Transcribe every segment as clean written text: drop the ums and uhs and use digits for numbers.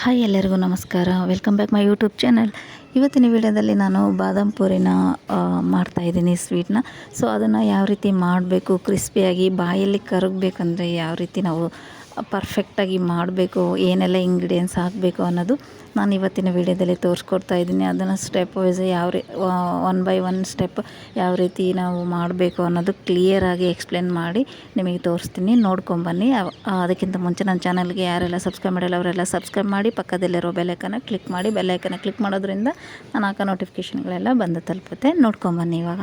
Hi ಎಲ್ಲರಿಗೂ ನಮಸ್ಕಾರ. Welcome back my YouTube channel. ಇವತ್ತಿನ ವಿಡಿಯೋದಲ್ಲಿ ನಾನು ಬಾದಾಮ್ ಪೂರಿನ ಮಾಡ್ತಾಯಿದ್ದೀನಿ ಸ್ವೀಟ್ನ. ಸೊ ಅದನ್ನು ಯಾವ ರೀತಿ ಮಾಡಬೇಕು, ಕ್ರಿಸ್ಪಿಯಾಗಿ ಬಾಯಲ್ಲಿ ಕರಗಬೇಕಂದ್ರೆ ಯಾವ ರೀತಿ ನಾವು ಪರ್ಫೆಕ್ಟಾಗಿ ಮಾಡಬೇಕು, ಏನೆಲ್ಲ ಇಂಗ್ರೀಡಿಯೆಂಟ್ಸ್ ಹಾಕಬೇಕು ಅನ್ನೋದು ನಾನು ಇವತ್ತಿನ ವಿಡಿಯೋದಲ್ಲಿ ತೋರಿಸ್ಕೊಡ್ತಾ ಇದ್ದೀನಿ. ಅದನ್ನು step wise one by one step ಯಾವ ರೀತಿ ನಾವು ಮಾಡಬೇಕು ಅನ್ನೋದು ಕ್ಲಿಯರಾಗಿ ಎಕ್ಸ್ಪ್ಲೇನ್ ಮಾಡಿ ನಿಮಗೆ ತೋರಿಸ್ತೀನಿ. ನೋಡ್ಕೊಂಬನ್ನಿ. ಅದಕ್ಕಿಂತ ಮುಂಚೆ ನನ್ನ ಚಾನಲ್ಗೆ ಯಾರೆಲ್ಲ ಸಬ್ಸ್ಕ್ರೈಬ್ ಮಾಡಿಲ್ಲ ಅವರೆಲ್ಲ ಸಬ್ಸ್ಕ್ರೈಬ್ ಮಾಡಿ, ಪಕ್ಕದಲ್ಲಿರೋ ಬೆಲ್ಲೈಕನ್ನ ಕ್ಲಿಕ್ ಮಾಡಿ. ಬೆಲ್ಲೈಕನ್ನ ಕ್ಲಿಕ್ ಮಾಡೋದ್ರಿಂದ ನಾನು ಹಾಕೋ ನೋಟಿಫಿಕೇಷನ್ಗಳೆಲ್ಲ ಬಂದು ತಲುಪುತ್ತೆ. ನೋಡ್ಕೊಂಬನ್ನಿ ಇವಾಗ.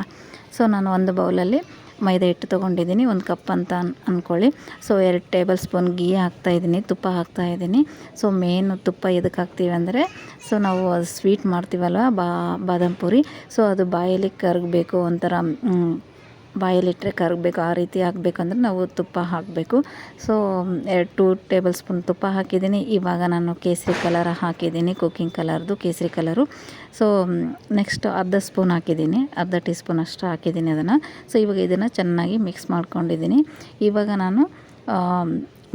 ಸೊ ನಾನು ಒಂದು ಬೌಲಲ್ಲಿ ಮೈದಾ ಹಿಟ್ಟು ತೊಗೊಂಡಿದ್ದೀನಿ, 1 ಕಪ್ ಅಂತ ಅಂದ್ಕೊಳ್ಳಿ. ಸೊ 2 ಟೇಬಲ್ ಸ್ಪೂನ್ ಗೀ ಹಾಕ್ತಾಯಿದ್ದೀನಿ, ತುಪ್ಪ ಹಾಕ್ತಾಯಿದ್ದೀನಿ. ಸೊ ಮೇನು ತುಪ್ಪ ಎದಕ್ಕೆ ಹಾಕ್ತೀವಿ ಅಂದರೆ, ಸೊ ನಾವು ಸ್ವೀಟ್ ಮಾಡ್ತೀವಲ್ವ ಬಾದಾಮ್ ಪೂರಿ, ಸೊ ಅದು ಬಾಯಲ್ಲಿ ಕರಗಬೇಕು, ಒಂಥರ ಬಾಯಲ್ಲಿಟ್ಟರೆ ಕರಗಬೇಕು, ಆ ರೀತಿ ಆಗಬೇಕಂದ್ರೆ ನಾವು ತುಪ್ಪ ಹಾಕಬೇಕು. ಸೊ 2 ಟೇಬಲ್ ಸ್ಪೂನ್ ತುಪ್ಪ ಹಾಕಿದ್ದೀನಿ. ಇವಾಗ ನಾನು ಕೇಸರಿ ಕಲರ್ ಹಾಕಿದ್ದೀನಿ, ಕುಕ್ಕಿಂಗ್ ಕಲರ್ದು ಕೇಸರಿ ಕಲರು. ಸೊ ನೆಕ್ಸ್ಟ್ ಅರ್ಧ ಸ್ಪೂನ್ ಹಾಕಿದ್ದೀನಿ, ಅರ್ಧ ಟೀ ಸ್ಪೂನ್ ಅಷ್ಟು ಹಾಕಿದ್ದೀನಿ ಅದನ್ನು. ಸೊ ಇವಾಗ ಇದನ್ನು ಚೆನ್ನಾಗಿ ಮಿಕ್ಸ್ ಮಾಡ್ಕೊಂಡಿದ್ದೀನಿ. ಇವಾಗ ನಾನು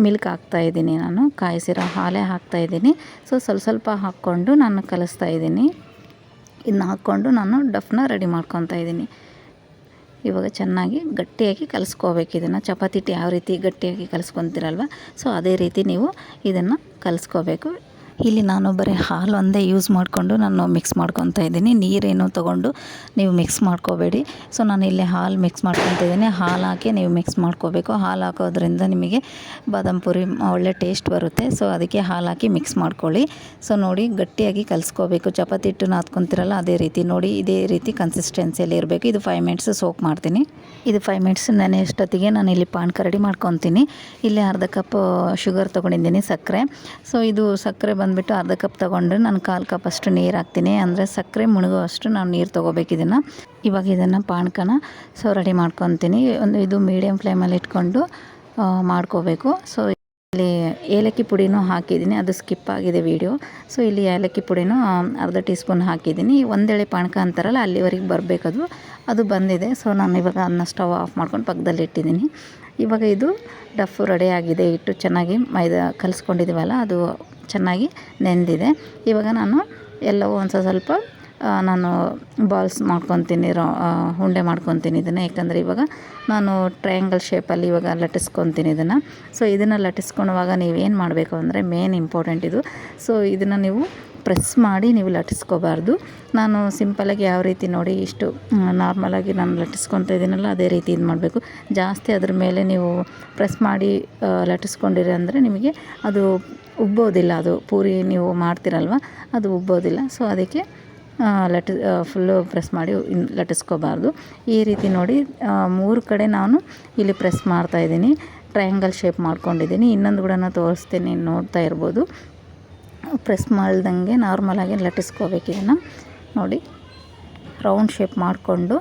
ಮಿಲ್ಕ್ ಹಾಕ್ತಾಯಿದ್ದೀನಿ, ನಾನು ಕಾಯಿಸಿರೋ ಹಾಲೇ ಹಾಕ್ತಾಯಿದ್ದೀನಿ. ಸೊ ಸ್ವಲ್ಪ ಹಾಕ್ಕೊಂಡು ನಾನು ಕಲಿಸ್ತಾಯಿದ್ದೀನಿ. ಇದನ್ನ ಹಾಕ್ಕೊಂಡು ನಾನು ಡಫ್ನ ರೆಡಿ ಮಾಡ್ಕೊತಾ ಇದ್ದೀನಿ. ಇವಾಗ ಚೆನ್ನಾಗಿ ಗಟ್ಟಿಯಾಗಿ ಕಲಿಸ್ಕೋಬೇಕು ಇದನ್ನು. ಚಪಾತಿ ಹಿಟ್ಟು ಯಾವ ರೀತಿ ಗಟ್ಟಿಯಾಗಿ ಕಲಿಸ್ಕೊತೀರಲ್ವ, ಸೊ ಅದೇ ರೀತಿ ನೀವು ಇದನ್ನು ಕಲಿಸ್ಕೋಬೇಕು. ಇಲ್ಲಿ ನಾನು ಬರೀ ಹಾಲು ಒಂದೇ ಯೂಸ್ ಮಾಡಿಕೊಂಡು ನಾನು ಮಿಕ್ಸ್ ಮಾಡ್ಕೊತಾ ಇದ್ದೀನಿ. ನೀರೇನು ತೊಗೊಂಡು ನೀವು ಮಿಕ್ಸ್ ಮಾಡ್ಕೋಬೇಡಿ. ಸೊ ನಾನು ಇಲ್ಲಿ ಹಾಲು ಮಿಕ್ಸ್ ಮಾಡ್ಕೊತಾ ಇದ್ದೀನಿ. ಹಾಲು ಹಾಕಿ ನೀವು ಮಿಕ್ಸ್ ಮಾಡ್ಕೋಬೇಕು. ಹಾಲು ಹಾಕೋದ್ರಿಂದ ನಿಮಗೆ ಬಾದಾಮ್ ಪೂರಿ ಒಳ್ಳೆ ಟೇಸ್ಟ್ ಬರುತ್ತೆ. ಸೊ ಅದಕ್ಕೆ ಹಾಲು ಹಾಕಿ ಮಿಕ್ಸ್ ಮಾಡ್ಕೊಳ್ಳಿ. ಸೊ ನೋಡಿ, ಗಟ್ಟಿಯಾಗಿ ಕಲಿಸ್ಕೋಬೇಕು. ಚಪಾತಿ ಹಿಟ್ಟನ್ನ ಹಾಕ್ಕೊತಿರಲ್ಲ ಅದೇ ರೀತಿ ನೋಡಿ, ಇದೇ ರೀತಿ ಕನ್ಸಿಸ್ಟೆನ್ಸಿಯಲ್ಲಿ ಇರಬೇಕು. ಇದು 5 ಮಿನಿಟ್ಸ್ ಸೋಕ್ ಮಾಡ್ತೀನಿ. ಇದು 5 ಮಿನಿಟ್ಸ್ ನೆನೆಯಷ್ಟೊತ್ತಿಗೆ ನಾನು ಇಲ್ಲಿ ಪಾನಕ ರೆಡಿ ಮಾಡ್ಕೊತೀನಿ. ಇಲ್ಲಿ ಅರ್ಧ ಕಪ್ ಶುಗರ್ ತೊಗೊಂಡಿದ್ದೀನಿ, ಸಕ್ಕರೆ. ಸೊ ಇದು ಸಕ್ಕರೆ ಬಂದುಬಿಟ್ಟು ಅರ್ಧ ಕಪ್ ತೊಗೊಂಡ್ರೆ ನಾನು 1/4 ಕಪ್ ಅಷ್ಟು ನೀರು ಹಾಕ್ತೀನಿ. ಅಂದರೆ ಸಕ್ಕರೆ ಮುಳುಗೋ ಅಷ್ಟು ನಾವು ನೀರು ತೊಗೋಬೇಕು ಇದನ್ನು. ಇವಾಗ ಇದನ್ನು ಪಾನಕನ ರೆಡಿ ಮಾಡ್ಕೊತೀನಿ. ಇದು ಮೀಡಿಯಮ್ ಫ್ಲೇಮಲ್ಲಿ ಇಟ್ಕೊಂಡು ಮಾಡ್ಕೋಬೇಕು. ಸೊ ಇಲ್ಲಿ ಏಲಕ್ಕಿ ಪುಡಿನೂ ಹಾಕಿದ್ದೀನಿ, ಅದು ಸ್ಕಿಪ್ ಆಗಿದೆ ವಿಡಿಯೋ. ಸೊ ಇಲ್ಲಿ ಏಲಕ್ಕಿ ಪುಡಿನೂ ಅರ್ಧ ಟೀ ಸ್ಪೂನ್ ಹಾಕಿದ್ದೀನಿ. ಒಂದೇಳೆ ಪಾನಕ ಅಂತಾರಲ್ಲ ಅಲ್ಲಿವರೆಗೆ ಬರಬೇಕದು, ಅದು ಬಂದಿದೆ. ಸೊ ನಾನು ಇವಾಗ ಅದನ್ನ ಸ್ಟವ್ ಆಫ್ ಮಾಡ್ಕೊಂಡು ಪಕ್ಕದಲ್ಲಿ ಇಟ್ಟಿದ್ದೀನಿ. ಇವಾಗ ಇದು ಡಫು ರೆಡಿ ಆಗಿದೆ. ಹಿಟ್ಟು ಚೆನ್ನಾಗಿ ಮೈದಾ ಕಲಿಸ್ಕೊಂಡಿದ್ದೀವಲ್ಲ ಅದು ಚೆನ್ನಾಗಿ ನೆಂದಿದೆ. ಇವಾಗ ನಾನು ಎಲ್ಲವೂ ಸ್ವಲ್ಪ ನಾನು ಬಾಲ್ಸ್ ಮಾಡ್ಕೊತೀನಿ, ಉಂಡೆ ಮಾಡ್ಕೊತೀನಿ ಇದನ್ನು. ಯಾಕಂದರೆ ಇವಾಗ ನಾನು ಟ್ರಯಾಂಗಲ್ ಶೇಪಲ್ಲಿ ಇವಾಗ ಲಟ್ಟಿಸ್ಕೊತೀನಿ ಇದನ್ನು. ಸೊ ಇದನ್ನು ಲಟ್ಟಿಸ್ಕೊಳ್ಳುವಾಗ ನೀವೇನು ಮಾಡಬೇಕು ಅಂದರೆ, ಮೇನ್ ಇಂಪಾರ್ಟೆಂಟ್ ಇದು. ಸೊ ಇದನ್ನು ನೀವು ಪ್ರೆಸ್ ಮಾಡಿ ನೀವು ಲಟ್ಟಿಸ್ಕೋಬಾರ್ದು. ನಾನು ಸಿಂಪಲಾಗಿ ಯಾವ ರೀತಿ ನೋಡಿ, ಇಷ್ಟು ನಾರ್ಮಲಾಗಿ ನಾನು ಲಟ್ಟಿಸ್ಕೊತಾ ಇದ್ದೀನಲ್ಲ ಅದೇ ರೀತಿ ಇದು ಮಾಡಬೇಕು. ಜಾಸ್ತಿ ಅದ್ರ ಮೇಲೆ ನೀವು ಪ್ರೆಸ್ ಮಾಡಿ ಲಟ್ಟಿಸ್ಕೊಂಡಿರಿ ಅಂದರೆ ನಿಮಗೆ ಅದು ಉಬ್ಬೋದಿಲ್ಲ. ಅದು ಪೂರಿ ನೀವು ಮಾಡ್ತಿರಲ್ವ, ಅದು ಉಬ್ಬೋದಿಲ್ಲ. ಸೊ ಅದಕ್ಕೆ ಫುಲ್ಲು ಪ್ರೆಸ್ ಮಾಡಿ ಲಟ್ಟಿಸ್ಕೋಬಾರ್ದು. ಈ ರೀತಿ ನೋಡಿ 3 ಕಡೆ ನಾನು ಇಲ್ಲಿ ಪ್ರೆಸ್ ಮಾಡ್ತಾಯಿದ್ದೀನಿ. ಟ್ರಯಾಂಗಲ್ ಶೇಪ್ ಮಾಡ್ಕೊಂಡಿದ್ದೀನಿ. ಇನ್ನೊಂದು ಕೂಡ ತೋರಿಸ್ತೀನಿ, ನೋಡ್ತಾ ಇರ್ಬೋದು. ಪ್ರೆಸ್ ಮಾಡ್ದಂಗೆ ನಾರ್ಮಲಾಗಿ ಲಟ್ಟಿಸ್ಕೋಬೇಕು ಇದನ್ನು. ನೋಡಿ, ರೌಂಡ್ ಶೇಪ್ ಮಾಡಿಕೊಂಡು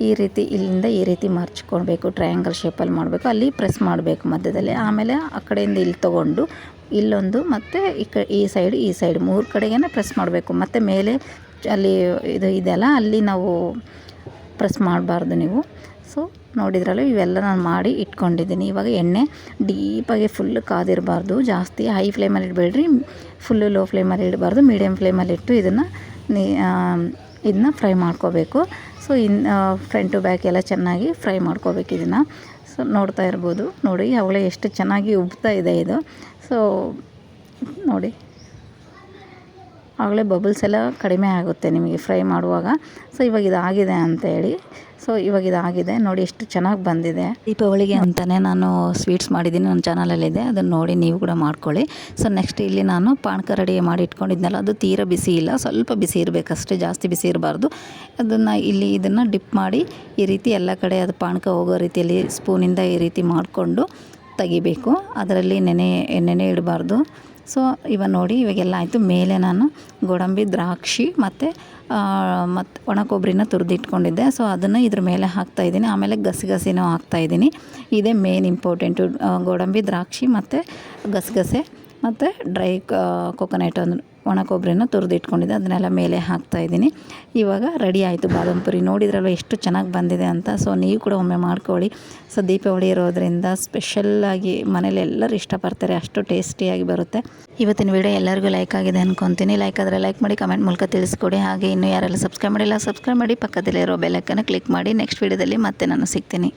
ಈ ರೀತಿ ಇಲ್ಲಿಂದ ಈ ರೀತಿ ಮರ್ಚ್ಕೊಳ್ಬೇಕು. ಟ್ರಯಾಂಗಲ್ ಶೇಪಲ್ಲಿ ಮಾಡಬೇಕು, ಅಲ್ಲಿ ಪ್ರೆಸ್ ಮಾಡಬೇಕು ಮಧ್ಯದಲ್ಲಿ. ಆಮೇಲೆ ಆ ಕಡೆಯಿಂದ ಇಲ್ಲಿ ತೊಗೊಂಡು ಇಲ್ಲೊಂದು ಮತ್ತು ಈ ಸೈಡ್ 3 ಕಡೆಗೇ ಪ್ರೆಸ್ ಮಾಡಬೇಕು. ಮತ್ತು ಮೇಲೆ ಅಲ್ಲಿ ಇದು ಇದೆಲ್ಲ ಅಲ್ಲಿ ನಾವು ಪ್ರೆಸ್ ಮಾಡಬಾರ್ದು ನೀವು. ಸೊ ನೋಡಿದ್ರಲ್ಲ, ಇವೆಲ್ಲ ನಾನು ಮಾಡಿ ಇಟ್ಕೊಂಡಿದ್ದೀನಿ. ಇವಾಗ ಎಣ್ಣೆ ಡೀಪಾಗಿ ಫುಲ್ಲು ಕಾದಿರಬಾರ್ದು, ಜಾಸ್ತಿ ಹೈ ಫ್ಲೇಮಲ್ಲಿ ಇಡಬೇಡ್ರಿ, ಫುಲ್ಲು ಲೋ ಫ್ಲೇಮಲ್ಲಿ ಇಡಬಾರ್ದು, ಮೀಡಿಯಮ್ ಫ್ಲೇಮಲ್ಲಿ ಇಟ್ಟು ಇದನ್ನ ಫ್ರೈ ಮಾಡ್ಕೋಬೇಕು. ಸೊ ಫ್ರಂಟ್ ಟು ಬ್ಯಾಕ್ ಎಲ್ಲ ಚೆನ್ನಾಗಿ ಫ್ರೈ ಮಾಡ್ಕೋಬೇಕು ಇದನ್ನು. ಸೊ ನೋಡ್ತಾ ಇರ್ಬೋದು, ನೋಡಿ ಅವಳೇ ಎಷ್ಟು ಚೆನ್ನಾಗಿ ಉಬ್ತಾ ಇದೆ ಇದು. ಸೊ ನೋಡಿ, ಆಗಲೇ ಬಬಲ್ಸ್ ಎಲ್ಲ ಕಡಿಮೆ ಆಗುತ್ತೆ ನಿಮಗೆ ಫ್ರೈ ಮಾಡುವಾಗ. ಸೊ ಇವಾಗ ಇದಾಗಿದೆ ಅಂತೇಳಿ. ಸೊ ಇವಾಗ ಇದಾಗಿದೆ ನೋಡಿ, ಎಷ್ಟು ಚೆನ್ನಾಗಿ ಬಂದಿದೆ. ದೀಪಾವಳಿಗೆ ಅಂತಲೇ ನಾನು ಸ್ವೀಟ್ಸ್ ಮಾಡಿದ್ದೀನಿ, ನನ್ನ ಚಾನಲಲ್ಲಿದೆ, ಅದನ್ನು ನೋಡಿ ನೀವು ಕೂಡ ಮಾಡ್ಕೊಳ್ಳಿ. ಸೊ ನೆಕ್ಸ್ಟ್ ಇಲ್ಲಿ ನಾನು ಪಾನಕ ರೆಡಿ ಮಾಡಿ ಇಟ್ಕೊಂಡಿದ್ನಲ್ಲ, ಅದು ತೀರಾ ಬಿಸಿ ಇಲ್ಲ, ಸ್ವಲ್ಪ ಬಿಸಿ ಇರಬೇಕಷ್ಟೇ, ಜಾಸ್ತಿ ಬಿಸಿ ಇರಬಾರ್ದು. ಇದನ್ನು ಡಿಪ್ ಮಾಡಿ ಈ ರೀತಿ ಎಲ್ಲ ಕಡೆ ಅದು ಪಾನಕ ಹೋಗೋ ರೀತಿಯಲ್ಲಿ ಸ್ಪೂನಿಂದ ಈ ರೀತಿ ಮಾಡಿಕೊಂಡು ತೆಗಿಬೇಕು. ಅದರಲ್ಲಿ ನೆನೆ ಇಡಬಾರ್ದು. ಸೊ ಇವಾಗ ನೋಡಿ, ಇವಾಗೆಲ್ಲ ಆಯಿತು. ಮೇಲೆ ನಾನು ಗೋಡಂಬಿ, ದ್ರಾಕ್ಷಿ ಮತ್ತು ಒಣ ಕೊಬ್ಬರಿನ ತುರಿದಿಟ್ಕೊಂಡಿದ್ದೆ. ಸೊ ಅದನ್ನು ಇದ್ರ ಮೇಲೆ ಹಾಕ್ತಾಯಿದ್ದೀನಿ. ಆಮೇಲೆ ಗಸಗಸೆನೂ ಹಾಕ್ತಾಯಿದ್ದೀನಿ. ಇದೇ ಮೇನ್ ಇಂಪಾರ್ಟೆಂಟು, ಗೋಡಂಬಿ, ದ್ರಾಕ್ಷಿ ಮತ್ತು ಗಸಗಸೆ ಮತ್ತು ಡ್ರೈ ಕೊಕೊನಟ್ ಒಂದು ಒಣ ಕೊಬ್ಬರಿನ ತುರಿದು ಇಟ್ಕೊಂಡಿದ್ದೆ ಅದನ್ನೆಲ್ಲ ಮೇಲೆ ಹಾಕ್ತಾಯಿದ್ದೀನಿ. ಇವಾಗ ರೆಡಿ ಆಯಿತು ಬಾದಾಮ್ ಪುರಿ. ನೋಡಿದ್ರಲ್ವ ಎಷ್ಟು ಚೆನ್ನಾಗಿ ಬಂದಿದೆ ಅಂತ. ಸೊ ನೀವು ಕೂಡ ಒಮ್ಮೆ ಮಾಡ್ಕೊಳ್ಳಿ. ಸೊ ದೀಪಾವಳಿ ಇರೋದರಿಂದ ಸ್ಪೆಷಲ್ಲಾಗಿ ಮನೇಲಿ ಎಲ್ಲರೂ ಇಷ್ಟಪಡ್ತಾರೆ, ಅಷ್ಟು ಟೇಸ್ಟಿಯಾಗಿ ಬರುತ್ತೆ. ಇವತ್ತಿನ ವಿಡಿಯೋ ಎಲ್ಲರಿಗೂ ಲೈಕ್ ಆಗಿದೆ ಅಂದ್ಕೊತೀನಿ. ಲೈಕ್ ಆದರೆ ಲೈಕ್ ಮಾಡಿ, ಕಮೆಂಟ್ ಮೂಲಕ ತಿಳಿಸ್ಕೊಡಿ. ಹಾಗೆ ಇನ್ನೂ ಯಾರೆಲ್ಲ ಸಬ್ಸ್ಕ್ರೈಬ್ ಮಾಡಿಲ್ಲ ಸಬ್ಸ್ಕ್ರೈಬ್ ಮಾಡಿ, ಪಕ್ಕದಲ್ಲಿರೋ ಬೆಲ್ ಐಕಾನ್ ಕ್ಲಿಕ್ ಮಾಡಿ. ನೆಕ್ಸ್ಟ್ ವಿಡಿಯೋದಲ್ಲಿ ಮತ್ತೆ ನಾನು ಸಿಗ್ತೀನಿ.